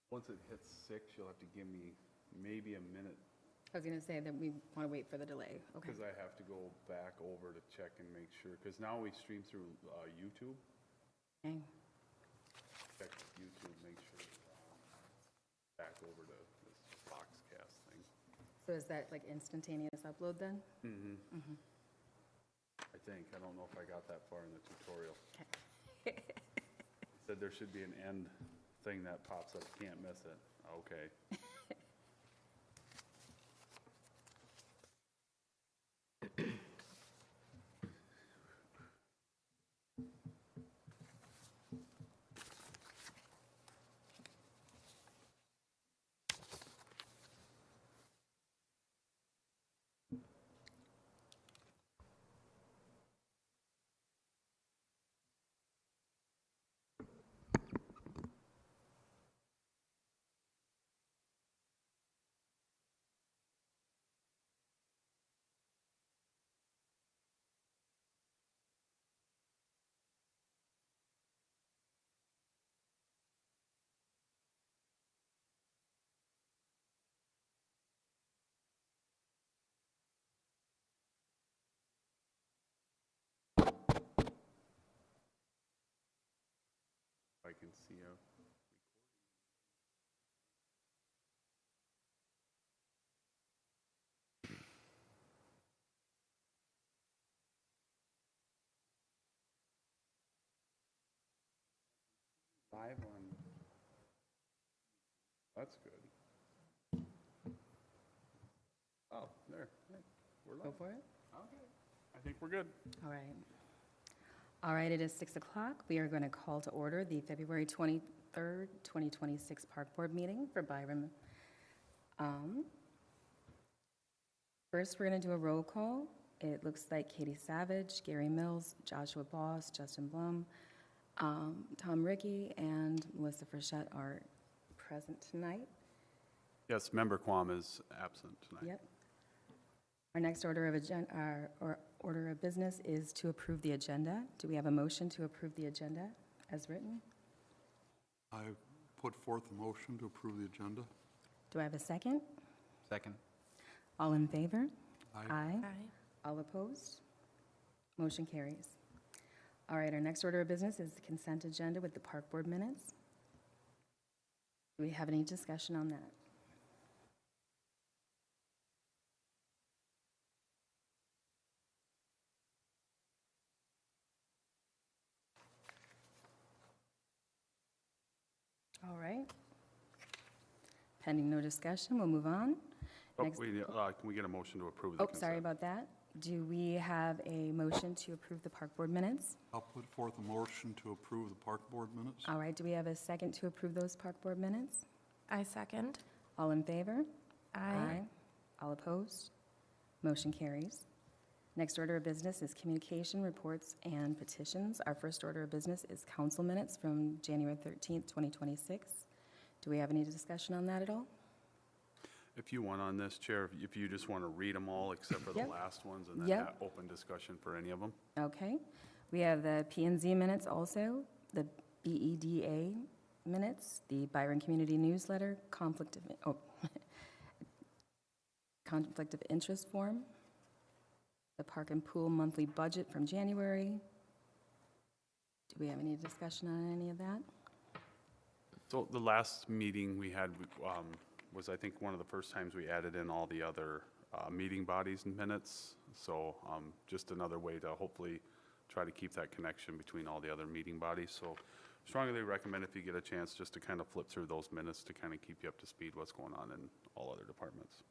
Once it hits 6, you'll have to give me maybe a minute, I was going to say that we want to wait for the delay. Okay. because I have to go back over to check and make sure, because now we stream through YouTube. Okay. Check YouTube, make sure, back over to this Foxcast thing. So is that like instantaneous upload then? I think, I don't know if I got that far in the tutorial. Okay. It said there should be an end thing that pops up, can't miss it. Okay. 'If I can see a live on, that's good. Oh, there, hey, we're live. Go for it. Okay, I think we're good. All right. All right, it is 6 o'clock. We are going to call to order the February 23rd, 2026 Park Board meeting for Byram. First, we're going to do a roll call. It looks like Katie Savage, Gary Mills, Joshua Boss, Justin Blum, Tom Rickey, and Melissa Frechette are present tonight. Yes, Member Quam is absent tonight. Yep. Our next order of business is to approve the agenda. Do we have a motion to approve the agenda as written? I put forth a motion to approve the agenda. Do I have a second? Second. All in favor? Aye. All opposed? Motion carries. All right, our next order of business is the consent agenda with the Park Board minutes. Do we have any discussion on that? All right. Pending no discussion, we'll move on. Oh, Next- can we get a motion to approve the Oh, consent? sorry about that. Do we have a motion to approve the Park Board minutes? I'll put forth a motion to approve the Park Board minutes. All right, do we have a second to approve those Park Board minutes? I second. All in favor? Aye. All opposed? Motion carries. Next order of business is communication reports and petitions. Our first order of business is council minutes from January 13th, 2026. Do we have any discussion on that at all? If you want on this, Chair, if you just want to read them all except for the Yep. last ones, and then Yep. have open discussion for any of them. Okay. We have the P&Z minutes also, the BEDA minutes, the Byron Community Newsletter, conflict of interest form, the Park and Pool monthly budget from January. Do we have any discussion on any of that? So the last meeting we had was, I think, one of the first times we added in all the other meeting bodies and minutes. So just another way to hopefully try to keep that connection between all the other meeting bodies. So strongly recommend, if you get a chance, just to kind of flip through those minutes to kind of keep you up to speed what's going on in all other departments.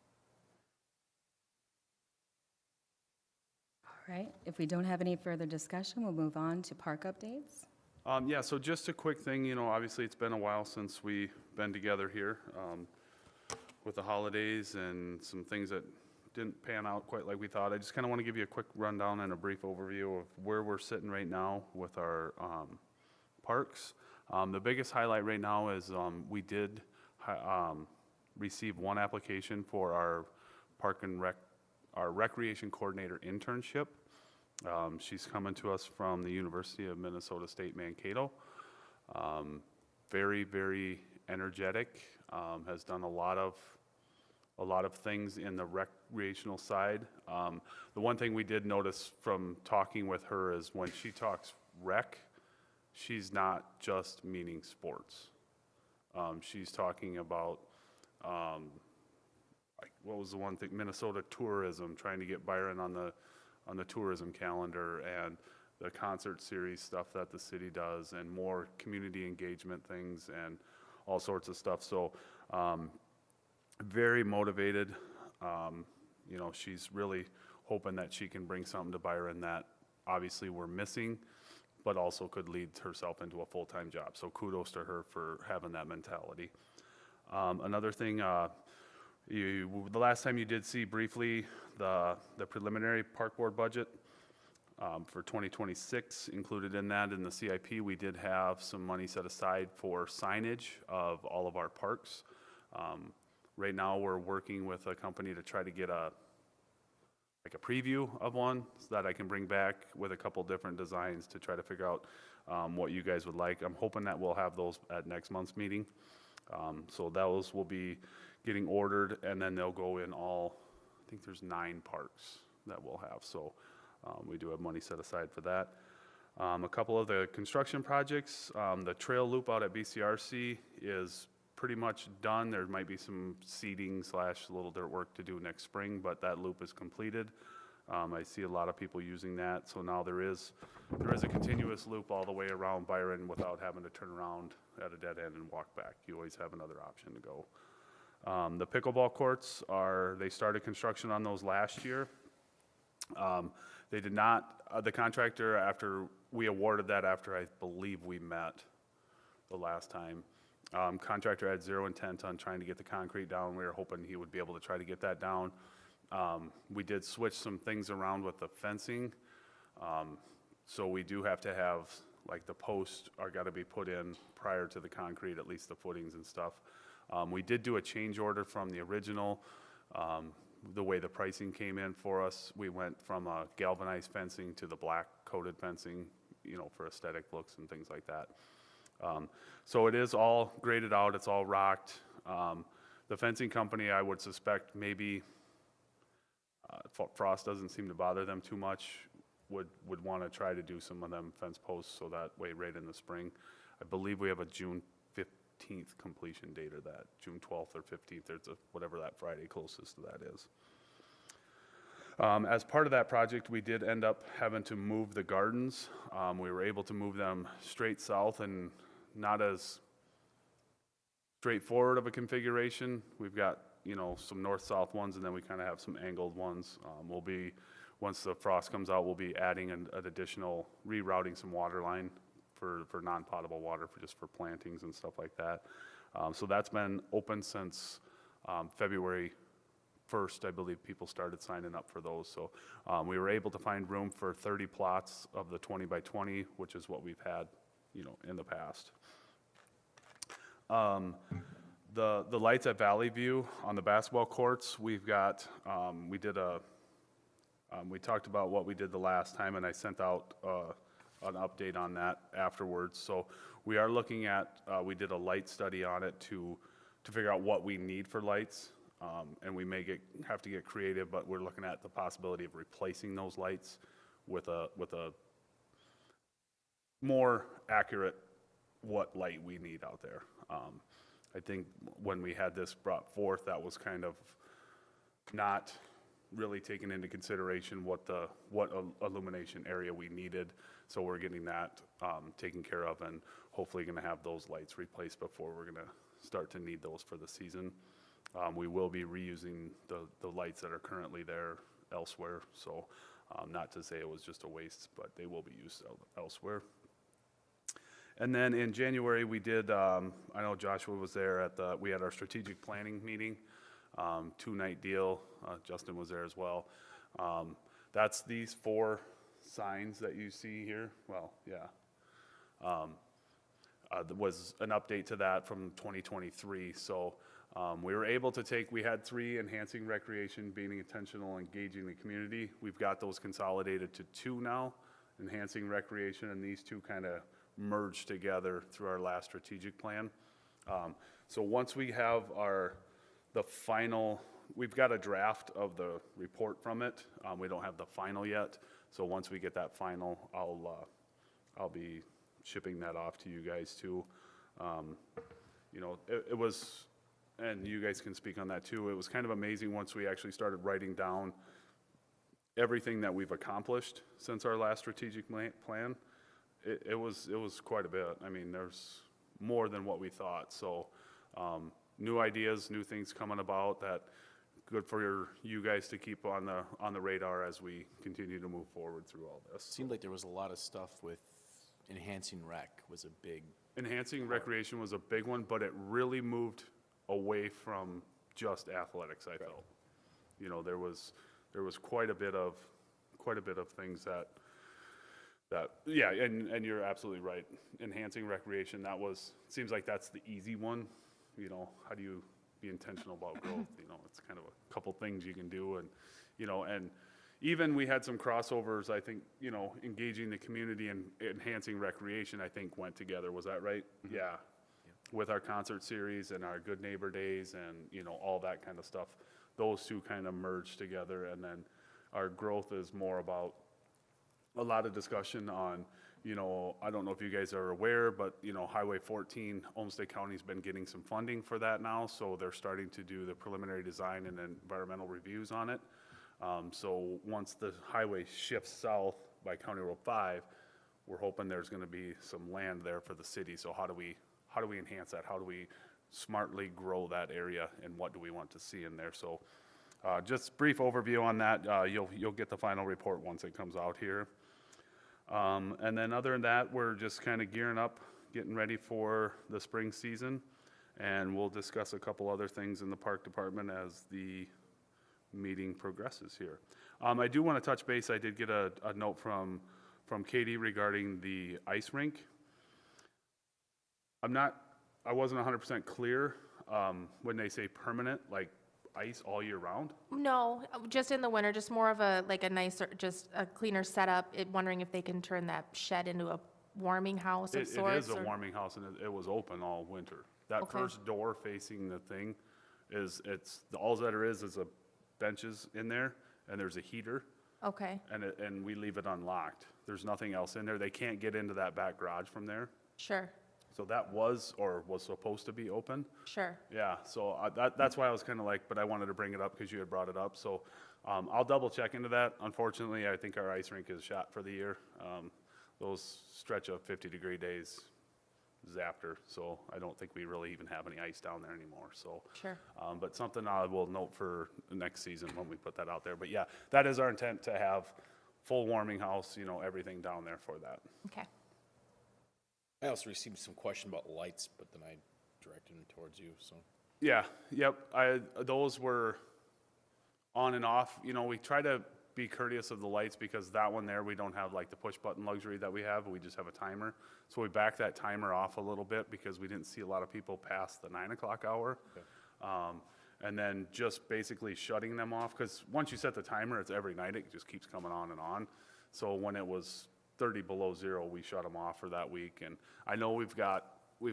All right. If we don't have any further discussion, we'll move on to park updates. Yeah, so just a quick thing, obviously it's been a while since we've been together here with the holidays and some things that didn't pan out quite like we thought. I just kind of want to give you a quick rundown and a brief overview of where we're sitting right now with our parks. The biggest highlight right now is we did receive one application for our our recreation coordinator internship. She's coming to us from the University of Minnesota State Mankato. Very, very energetic, has done a lot of things in the recreational side. The one thing we did notice from talking with her is when she talks rec, she's not just meaning sports. She's talking about, like, what was the one thing, Minnesota tourism, trying to get Byron on the tourism calendar, and the concert series stuff that the city does, and more community engagement things and all sorts of stuff. So, very motivated. You know, she's really hoping that she can bring something to Byron that obviously we're missing, but also could lead herself into a full-time job. So kudos to her for having that mentality. Another thing, the last time you did see briefly the preliminary park board budget for 2026, included in that in the CIP, we did have some money set aside for signage of all of our parks. Right now, we're working with a company to try to get a preview of one so that I can bring back with a couple different designs to try to figure out what you guys would like. I'm hoping that we'll have those at next month's meeting. So those will be getting ordered, and then they'll go in all, I think there's 9 parks that we'll have. So we do have money set aside for that. A couple of the construction projects, the trail loop out at BCRC is pretty much done. There might be some seeding / little dirt work to do next spring, but that loop is completed. I see a lot of people using that, so now there is a continuous loop all the way around Byron without having to turn around at a dead end and walk back. You always have another option to go. The pickleball courts they started construction on those last year. They did not, the contractor, after we awarded that, after I believe we met the last time, contractor had zero intent on trying to get the concrete down. We were hoping he would be able to try to get that down. We did switch some things around with the fencing. So we do have to have, like, the posts are got to be put in prior to the concrete, at least the footings and stuff. We did do a change order from the original. The way the pricing came in for us, we went from a galvanized fencing to the black coated fencing, you know, for aesthetic looks and things like that. So it is all graded out, it's all rocked. The fencing company, I would suspect maybe, frost doesn't seem to bother them too much, would want to try to do some of them fence posts so that way right in the spring. I believe we have a June 15th completion date, or that, June 12th or 15th, there's whatever that Friday closest to that is. As part of that project, we did end up having to move the gardens. We were able to move them straight south and not as straightforward of a configuration. We've got, you know, some north-south ones, and then we kind of have some angled ones. We'll be, once the frost comes out, we'll be adding an additional, rerouting some water line for non-potable water, just for plantings and stuff like that. So that's been open since February 1st, I believe people started signing up for those. So we were able to find room for 30 plots of the 20 by 20, which is what we've had, you know, in the past. The lights at Valley View on the basketball courts, we've got, we talked about what we did the last time, and I sent out an update on that afterwards. So we are looking at, we did a light study on it to figure out what we need for lights. And we may have to get creative, but we're looking at the possibility of replacing those lights with a more accurate what light we need out there. I think when we had this brought forth, that was kind of not really taken into consideration what illumination area we needed. So we're getting that taken care of, and hopefully going to have those lights replaced before we're going to start to need those for the season. We will be reusing the lights that are currently there elsewhere, so not to say it was just a waste, but they will be used elsewhere. And then in January, we did, I know Joshua was there we had our strategic planning meeting, 2-night deal. Justin was there as well. That's these 4 signs that you see here. Well, yeah. There was an update to that from 2023, so we were able to we had 3: enhancing recreation, being intentional, engaging the community. We've got those consolidated to 2 now, enhancing recreation, and these 2 kind of merged together through our last strategic plan. So once we have the final, we've got a draft of the report from it. We don't have the final yet. So once we get that final, I'll be shipping that off to you guys too. You know, it was, and you guys can speak on that too, it was kind of amazing once we actually started writing down everything that we've accomplished since our last strategic plan. It was quite a bit. I mean, there's more than what we thought. So, new ideas, new things coming about that good for you guys to keep on the radar as we continue to move forward through all this. Seemed like there was a lot of stuff with enhancing rec was a big, Enhancing recreation was a big one, but it really moved away from just athletics, I felt. You know, there was quite a bit of things that, yeah, and you're absolutely right. Enhancing recreation, seems like that's the easy one. You know, how do you be intentional about growth? You know, it's kind of a couple things you can do, and, you know, and even we had some crossovers, I think, you know, engaging the community and enhancing recreation, I think went together. Was that right? Yeah. With our concert series and our Good Neighbor Days and, you know, all that kind of stuff. Those two kind of merged together, and then our growth is more about a lot of discussion on, you know, I don't know if you guys are aware, but, you know, Highway 14, Olmsted County's been getting some funding for that now, so they're starting to do the preliminary design and environmental reviews on it. So once the highway shifts south by County Road 5, we're hoping there's gonna be some land there for the city. So how do we enhance that? How do we smartly grow that area, and what do we want to see in there? So, just brief overview on that. You'll get the final report once it comes out here. And then other than that, we're just kind of gearing up, getting ready for the spring season. And we'll discuss a couple other things in the park department as the meeting progresses here. I do want to touch base. I did get a note from Katie regarding the ice rink. I wasn't 100% clear when they say permanent, like ice all year round. No, just in the winter, just more of a, like a nicer, just a cleaner setup. Wondering if they can turn that shed into a warming house of sorts. It is a or- warming house, and it was open all winter. That Okay. first door facing the thing all that there is a benches in there, and there's a heater, Okay, and we leave it unlocked. There's nothing else in there. They can't get into that back garage from there. sure, So that was supposed to be open. sure. Yeah, so that's why I was kind of like, but I wanted to bring it up because you had brought it up. So I'll double check into that. Unfortunately, I think our ice rink is shot for the year. Those stretch of 50-degree days is after, so I don't think we really even have any ice down there anymore. So, Sure. But something I will note for the next season when we put that out there. But yeah, that is our intent, to have full warming house, you know, everything down there for that. Okay. I also received some question about lights, but then I directed them towards you, so. Yeah, yep, those were on and off. You know, we try to be courteous of the lights because that one there, we don't have like the push button luxury that we have. We just have a timer. So we backed that timer off a little bit because we didn't see a lot of people past the 9 o'clock hour. Okay. And then just basically shutting them off, because once you set the timer, it's every night, it just keeps coming on and on. So when it was 30 below zero, we shut them off for that week. And I know we've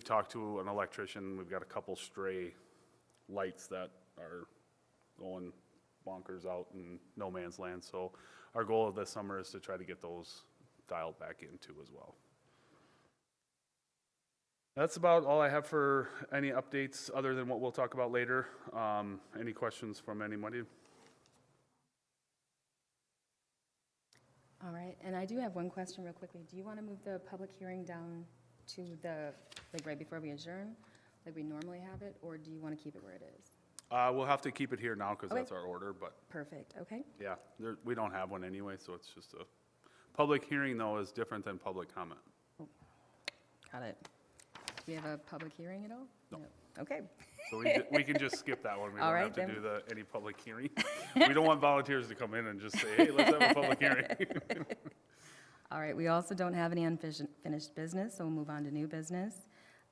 talked to an electrician, we've got a couple stray lights that are going bonkers out in no man's land. So our goal of this summer is to try to get those dialed back in too as well. That's about all I have for any updates other than what we'll talk about later. Any questions from anybody? All right, and I do have one question real quickly. Do you want to move the public hearing down to like right before we adjourn, like we normally have it, or do you want to keep it where it is? We'll have to keep it here now because Okay. that's our order, but Perfect, okay. yeah, we don't have one anyway, so it's just a, public hearing though is different than public comment. Got it. Do we have a public hearing at all? No. Okay. So we can just skip that one. We All don't right, have to then. do any public hearing. We don't want volunteers to come in and just say, hey, let's have a public hearing. All right, we also don't have any unfinished business, so we'll move on to new business.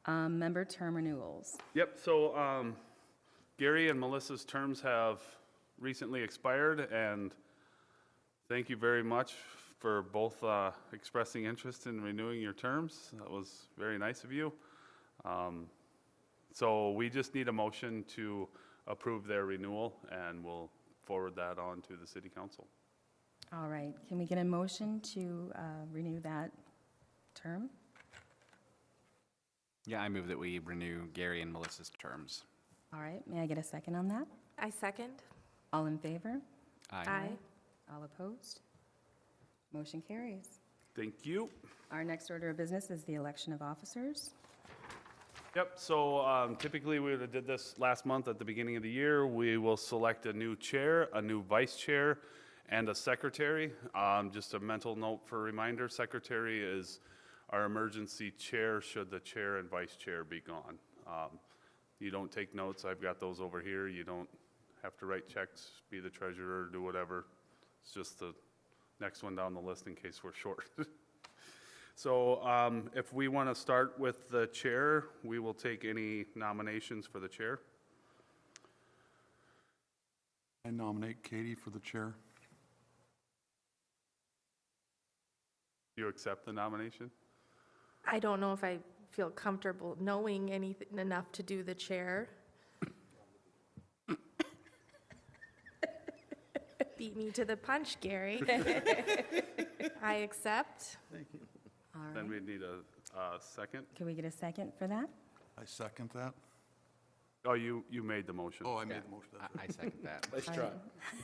Member term renewals. Yep, so Gary and Melissa's terms have recently expired, and thank you very much for both expressing interest in renewing your terms. That was very nice of you. So we just need a motion to approve their renewal, and we'll forward that on to the city council. All right, can we get a motion to renew that term? Yeah, I move that we renew Gary and Melissa's terms. All right, may I get a second on that? I second. All in favor? Aye. All opposed? Motion carries. Thank you. Our next order of business is the election of officers. Yep, so typically we would have did this last month at the beginning of the year. We will select a new chair, a new vice chair, and a secretary. Just a mental note for reminder, secretary is our emergency chair should the chair and vice chair be gone. You don't take notes, I've got those over here. You don't have to write checks, be the treasurer, do whatever. It's just the next one down the list in case we're short. So if we want to start with the chair, we will take any nominations for the chair. I nominate Katie for the chair. Do you accept the nomination? I don't know if I feel comfortable knowing anything enough to do the chair. Beat me to the punch, Gary. I accept. All Then right, we need a second. can we get a second for that? I second that. Oh, you made the motion. Oh, I made the motion. That's I second that. Nice All try.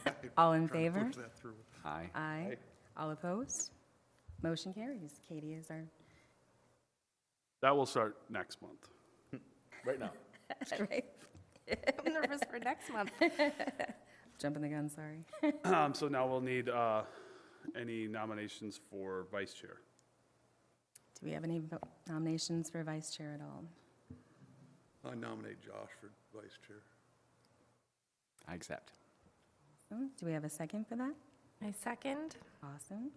right. All in right. favor? Push that through. Aye. Aye. All opposed? Motion carries. Katie is our, That will start next month. Right now. right? I'm nervous for next month. Jumping the gun, sorry. So now we'll need any nominations for vice chair. Do we have any nominations for vice chair at all? I nominate Josh for vice chair. I accept. Do we have a second for that? I second. Awesome.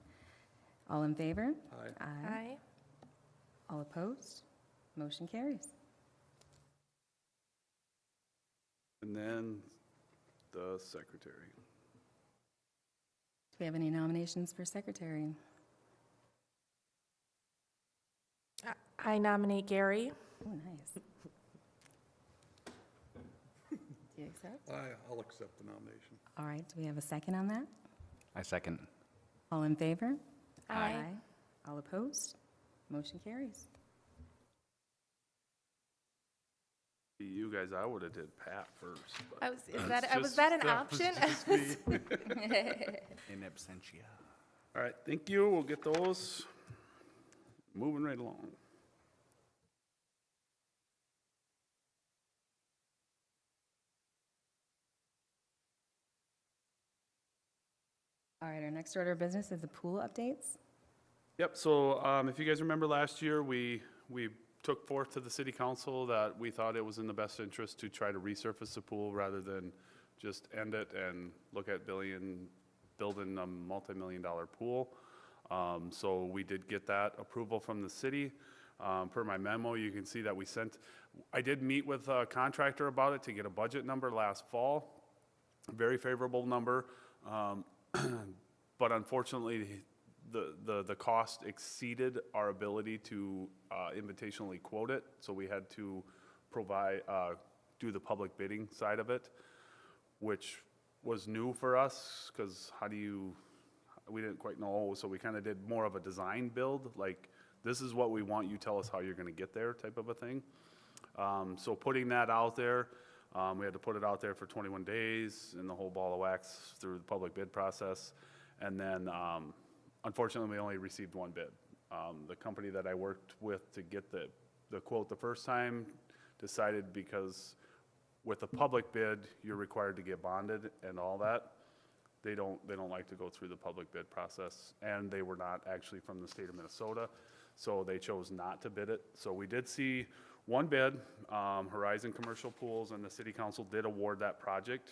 All in favor? Aye. Aye. All opposed? Motion carries. And then the secretary. Do we have any nominations for secretary? I nominate Gary. Oh, nice. Do you accept? I'll accept the nomination. All right, do we have a second on that? I second. All in favor? Aye. All opposed? Motion carries. You guys, I would have did Pat first. But Was that an that was option? just me. In absentia. All right, thank you. We'll get those moving right along. All right, our next order of business is the pool updates. Yep, so if you guys remember last year, we took forth to the city council that we thought it was in the best interest to try to resurface the pool rather than just end it and look at building a multi-million-dollar pool. So we did get that approval from the city. Per my memo, you can see that I did meet with a contractor about it to get a budget number last fall. Very favorable number. But unfortunately, the cost exceeded our ability to invitationally quote it, so we had to do the public bidding side of it, which was new for us, because we didn't quite know, so we kind of did more of a design build, like, this is what we want, you tell us how you're gonna get there, type of a thing. So putting that out there, we had to put it out there for 21 days in the whole ball of wax through the public bid process. And then, unfortunately, we only received one bid. The company that I worked with to get the quote the first time decided, because with a public bid, you're required to get bonded and all that. They don't like to go through the public bid process, and they were not actually from the state of Minnesota, so they chose not to bid it. So we did see one bid, Horizon Commercial Pools, and the city council did award that project.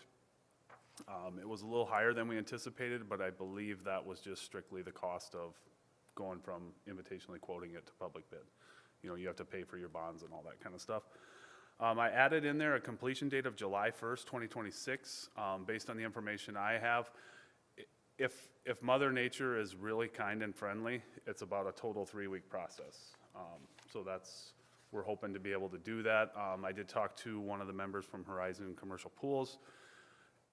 It was a little higher than we anticipated, but I believe that was just strictly the cost of going from invitationally quoting it to public bid. You know, you have to pay for your bonds and all that kind of stuff. I added in there a completion date of July 1st, 2026, based on the information I have. If Mother Nature is really kind and friendly, it's about a total 3-week process. So that's we're hoping to be able to do that. I did talk to one of the members from Horizon Commercial Pools.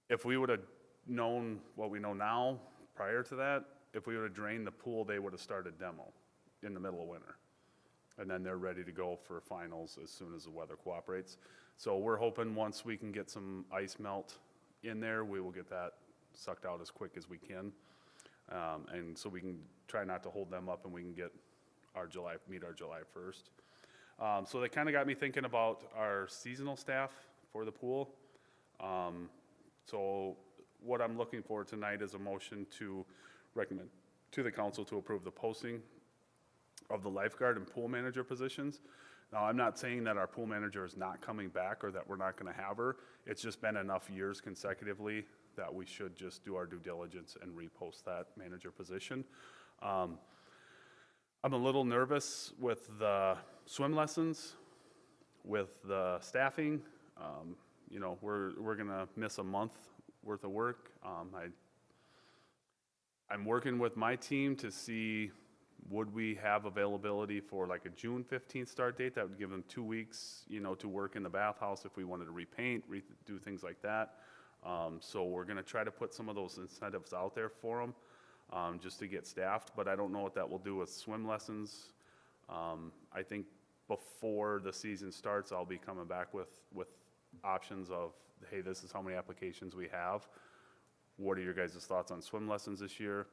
If we would have known what we know now prior to that, if we would have drained the pool, they would have started demo in the middle of winter. And then they're ready to go for finals as soon as the weather cooperates. So we're hoping once we can get some ice melt in there, we will get that sucked out as quick as we can. And so we can try not to hold them up and we can get meet our July 1st. So they kind of got me thinking about our seasonal staff for the pool. So what I'm looking for tonight is a motion to recommend to the council to approve the posting of the lifeguard and pool manager positions. Now, I'm not saying that our pool manager is not coming back or that we're not going to have her. It's just been enough years consecutively that we should just do our due diligence and repost that manager position. I'm a little nervous with the swim lessons, with the staffing. You know, we're going to miss a month worth of work. I'm working with my team to see, would we have availability for like a June 15th start date? That would give them 2 weeks, you know, to work in the bathhouse if we wanted to repaint, do things like that. So we're going to try to put some of those incentives out there for them, just to get staffed, but I don't know what that will do with swim lessons. I think before the season starts, I'll be coming back with options of, hey, this is how many applications we have. What are your guys' thoughts on swim lessons this year?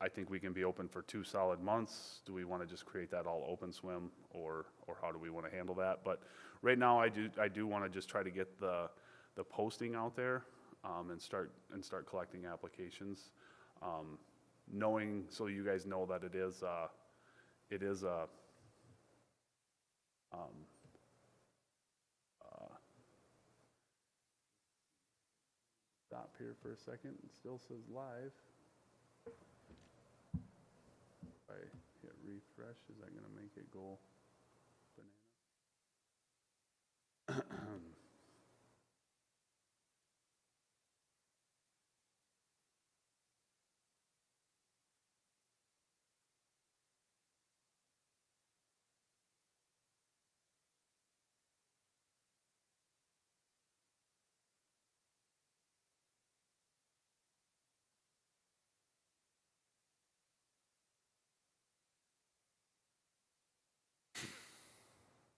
I think we can be open for 2 solid months. Do we want to just create that all open swim, or how do we want to handle that? But right now, I do want to just try to get the posting out there, and start collecting applications, knowing, so you guys know that it is a stop here for a second. It still says live. If I hit refresh, is that going to make it go banana?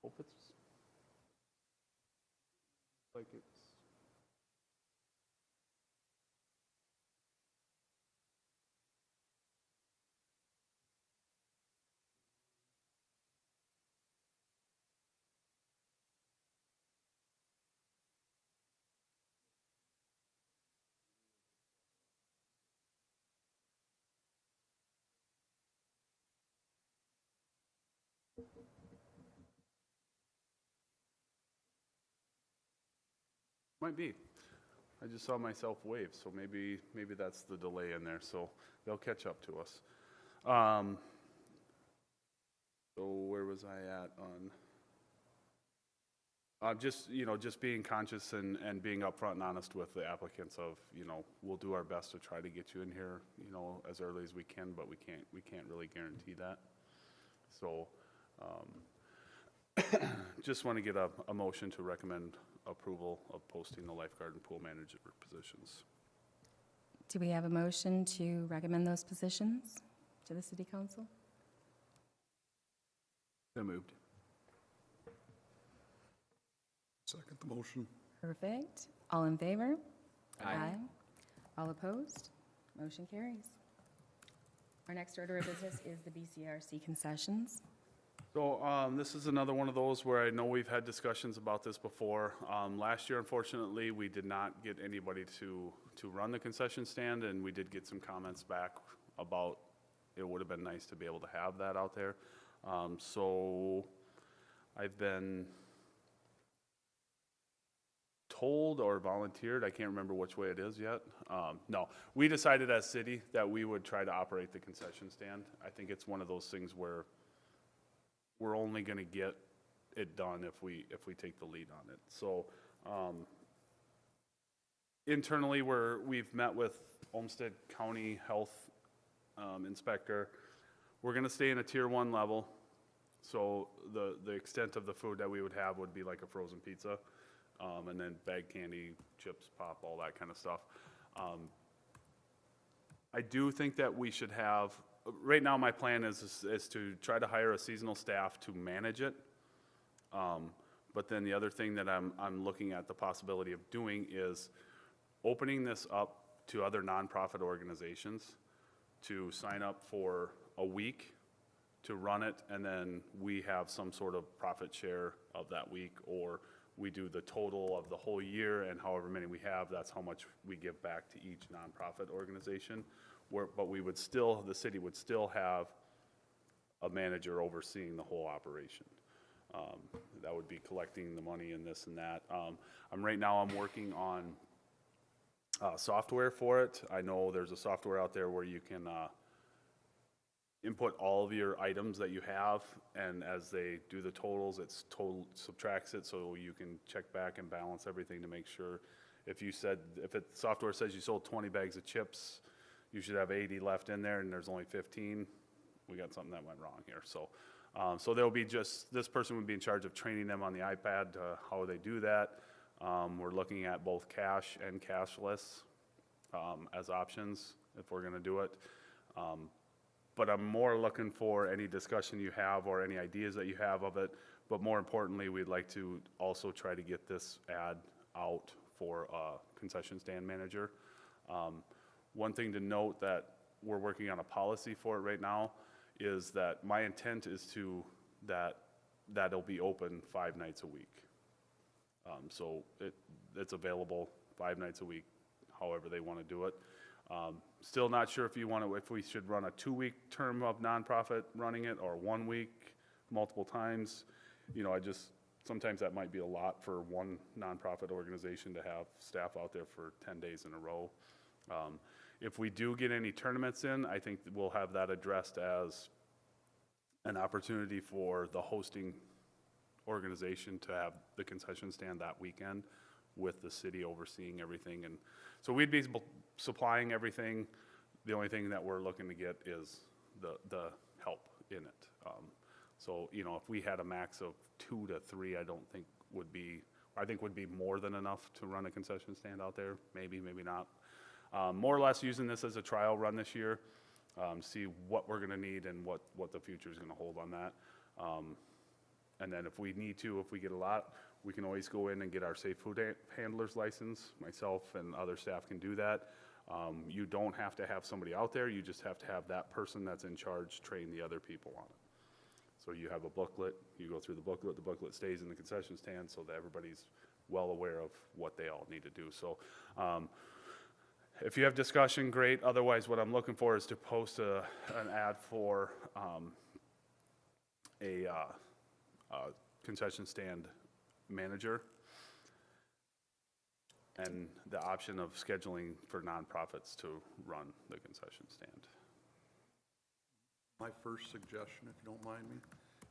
Hope it's like it's. Might be. I just saw myself wave, so maybe that's the delay in there, so they'll catch up to us. So where was I at on? Just being conscious and being upfront and honest with the applicants of, we'll do our best to try to get you in here, as early as we can, but we can't really guarantee that. So, just want to get a motion to recommend approval of posting the lifeguard and pool manager positions. Do we have a motion to recommend those positions to the city council? So moved. Second the motion. Perfect. All in favor? Aye. All opposed? Motion carries. Our next order of business is the BCRC concessions. So this is another one of those where I know we've had discussions about this before. Last year, unfortunately, we did not get anybody to run the concession stand, and we did get some comments back about it would have been nice to be able to have that out there. So I've been told or volunteered, I can't remember which way it is yet. No, we decided as city that we would try to operate the concession stand. I think it's one of those things where we're only going to get it done if we take the lead on it. So internally, we've met with Olmsted County Health Inspector. We're going to stay in a Tier 1 level. So the extent of the food that we would have would be like a frozen pizza, and then bagged candy, chips, pop, all that kind of stuff. I do think that we should have, right now, my plan is to try to hire a seasonal staff to manage it. But then the other thing that I'm looking at the possibility of doing is opening this up to other nonprofit organizations to sign up for a week to run it, and then we have some sort of profit share of that week, or we do the total of the whole year, and however many we have, that's how much we give back to each nonprofit organization. But we would still, the city would still have a manager overseeing the whole operation. That would be collecting the money and this and that. Right now, I'm working on software for it. I know there's a software out there where you can input all of your items that you have, and as they do the totals, it's total subtracts it, so you can check back and balance everything to make sure. If software says you sold 20 bags of chips, you should have 80 left in there, and there's only 15. We got something that went wrong here. So there'll be this person would be in charge of training them on the iPad, how they do that. We're looking at both cash and cashless as options if we're gonna do it. But I'm more looking for any discussion you have or any ideas that you have of it. But more importantly, we'd like to also try to get this ad out for a concession stand manager. One thing to note that we're working on a policy for it right now is that my intent is that'll be open 5 nights a week. So it's available 5 nights a week, however they want to do it. Still not sure if we should run a 2-week term of nonprofit running it, or 1 week, multiple times. Sometimes that might be a lot for one nonprofit organization to have staff out there for 10 days in a row. If we do get any tournaments in, I think we'll have that addressed as an opportunity for the hosting organization to have the concession stand that weekend with the city overseeing everything. And so we'd be supplying everything. The only thing that we're looking to get is the help in it. So, if we had a max of 2 to 3, I think would be more than enough to run a concession stand out there. Maybe not. More or less using this as a trial run this year, see what we're gonna need and what the future is gonna hold on that. And then if we get a lot, we can always go in and get our safe food handler's license. Myself and other staff can do that. You don't have to have somebody out there, you just have to have that person that's in charge train the other people on it. So you have a booklet, you go through the booklet stays in the concession stand so that everybody's well aware of what they all need to do. So if you have discussion, great. Otherwise, what I'm looking for is to post an ad for a concession stand manager, and the option of scheduling for nonprofits to run the concession stand. My first suggestion, if you don't mind me,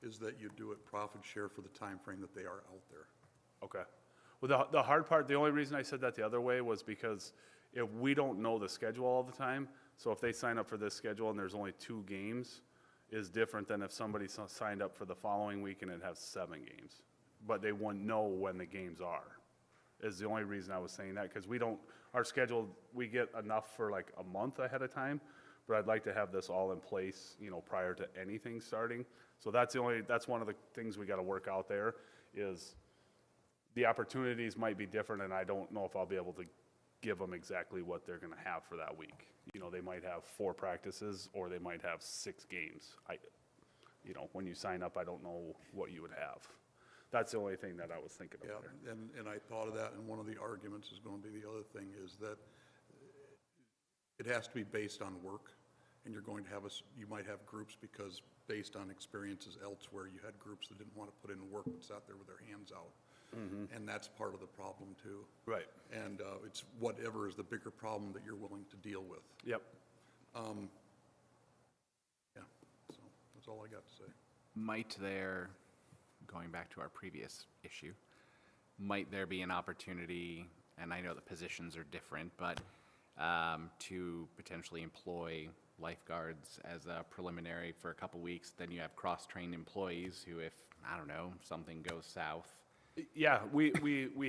is that you do it profit share for the time frame that they are out there. Okay. Well, the hard part, the only reason I said that the other way was because if we don't know the schedule all the time, so if they sign up for this schedule and there's only 2 games, is different than if somebody signed up for the following week and it has 7 games. But they wouldn't know when the games are, is the only reason I was saying that, because our schedule, we get enough for like a month ahead of time, but I'd like to have this all in place, prior to anything starting. So that's one of the things we gotta work out there, is the opportunities might be different, and I don't know if I'll be able to give them exactly what they're gonna have for that week. They might have 4 practices, or they might have 6 games. When you sign up, I don't know what you would have. That's the only thing that I was thinking of Yeah, there. and I thought of that, and one of the arguments is going to be the other thing is that it has to be based on work, and you're going to have you might have groups because based on experiences elsewhere, you had groups that didn't want to put in work but sat there with their hands out. And that's part of the problem too. Right. And it's whatever is the bigger problem that you're willing to deal with. Yep. Yeah, so that's all I got to say. Might there, going back to our previous issue, might there be an opportunity, and I know the positions are different, but to potentially employ lifeguards as a preliminary for a couple weeks. Then you have cross-trained employees who, if, I don't know, something goes south, Yeah, we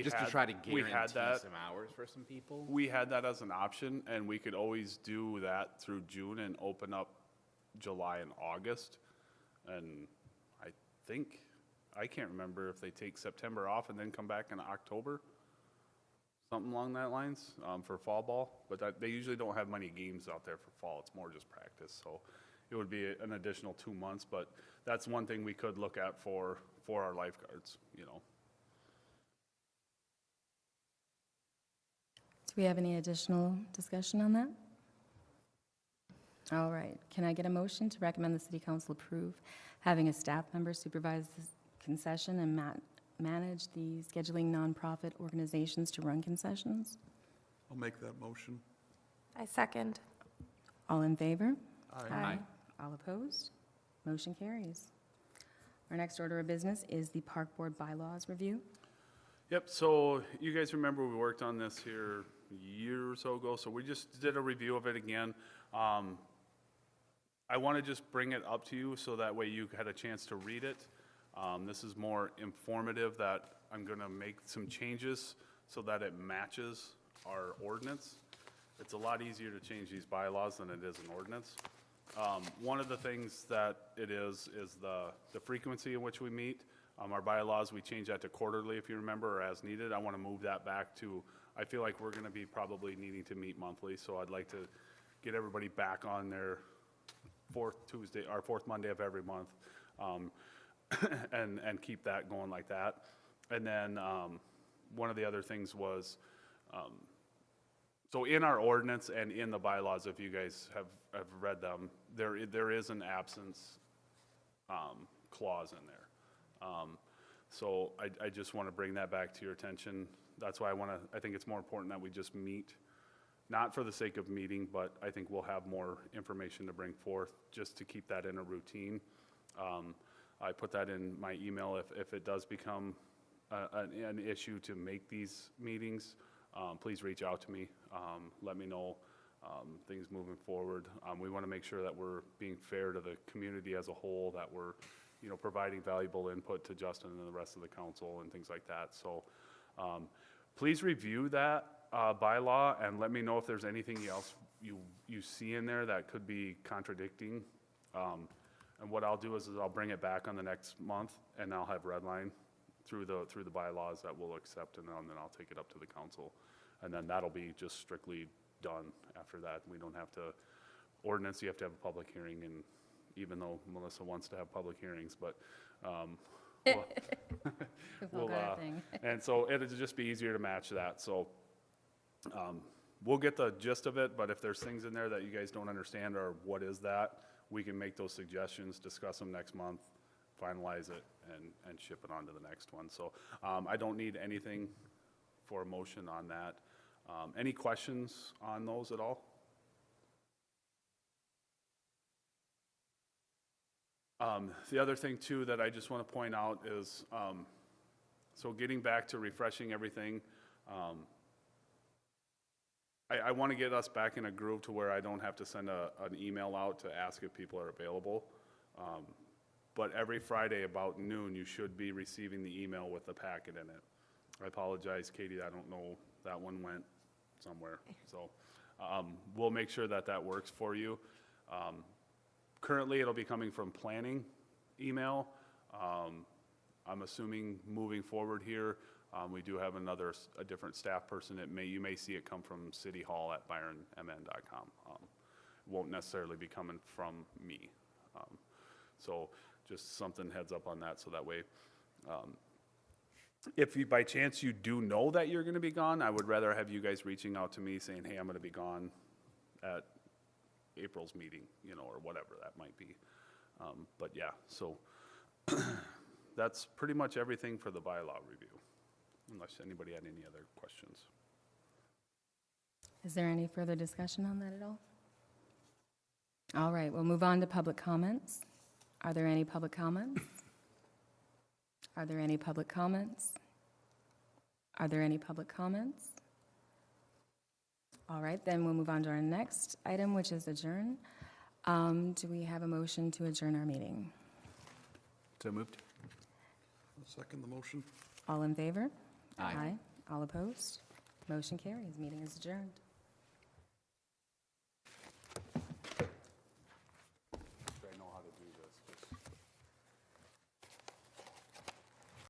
just to had- try to we had guarantee that. some hours for some people. We had that as an option, and we could always do that through June and open up July and August. And I think, I can't remember if they take September off and then come back in October, something along that lines, for fall ball. But they usually don't have many games out there for fall, it's more just practice. So it would be an additional 2 months, but that's one thing we could look at for our lifeguards, you know. Do we have any additional discussion on that? All right, can I get a motion to recommend the city council approve having a staff member supervise the concession and manage the scheduling nonprofit organizations to run concessions? I'll make that motion. I second. All in favor? Aye. All opposed? Motion carries. Our next order of business is the Park Board bylaws review. Yep, so you guys remember we worked on this here a year or so ago, so we just did a review of it again. I want to just bring it up to you so that way you had a chance to read it. This is more informative that I'm going to make some changes so that it matches our ordinance. It's a lot easier to change these bylaws than it is an ordinance. One of the things that it is the frequency in which we meet. Our bylaws, we change that to quarterly, if you remember, or as needed. I want to move that back to, I feel like we're going to be probably needing to meet monthly, so I'd like to get everybody back on their fourth Monday of every month, and keep that going like that. And then one of the other things was, so in our ordinance and in the bylaws, if you guys have read them, there is an absence clause in there. So I just want to bring that back to your attention. That's why I think it's more important that we just meet, not for the sake of meeting, but I think we'll have more information to bring forth just to keep that in a routine. I put that in my email. If it does become an issue to make these meetings, please reach out to me. Let me know things moving forward. We want to make sure that we're being fair to the community as a whole, that we're, you know, providing valuable input to Justin and the rest of the council and things like that. So please review that bylaw and let me know if there's anything else you see in there that could be contradicting. And what I'll do is I'll bring it back on the next month and I'll have redline through the bylaws that we'll accept, and then I'll take it up to the council. And then that'll be just strictly done after that. We don't have to, ordinance, you have to have a public hearing, and even though Melissa wants to have public hearings, but, We've all we'll, got a thing. and so it'll just be easier to match that, so, we'll get the gist of it, but if there's things in there that you guys don't understand or what is that, we can make those suggestions, discuss them next month, finalize it, and ship it on to the next one. So, I don't need anything for a motion on that. Any questions on those at all? The other thing too that I just want to point out is, so getting back to refreshing everything, I want to get us back in a groove to where I don't have to send an email out to ask if people are available. But every Friday about noon, you should be receiving the email with the packet in it. I apologize, Katie, I don't know, that one went somewhere. So we'll make sure that that works for you. Currently, it'll be coming from planning email. I'm assuming moving forward here, we do have a different staff person. You may see it come from cityhall@byronmn.com. Won't necessarily be coming from me. So just something heads up on that, so that way, if you, by chance you do know that you're gonna be gone, I would rather have you guys reaching out to me saying, hey, I'm gonna be gone at April's meeting, you know, or whatever that might be. But yeah, so that's pretty much everything for the bylaw review, unless anybody had any other questions. Is there any further discussion on that at all? All right, we'll move on to public comments. Are there any public comments? Are there any public comments? Are there any public comments? All right, then we'll move on to our next item, which is adjourn. Do we have a motion to adjourn our meeting? So moved? I'll second the motion. All in favor? Aye. All opposed? Motion carries. Meeting is adjourned.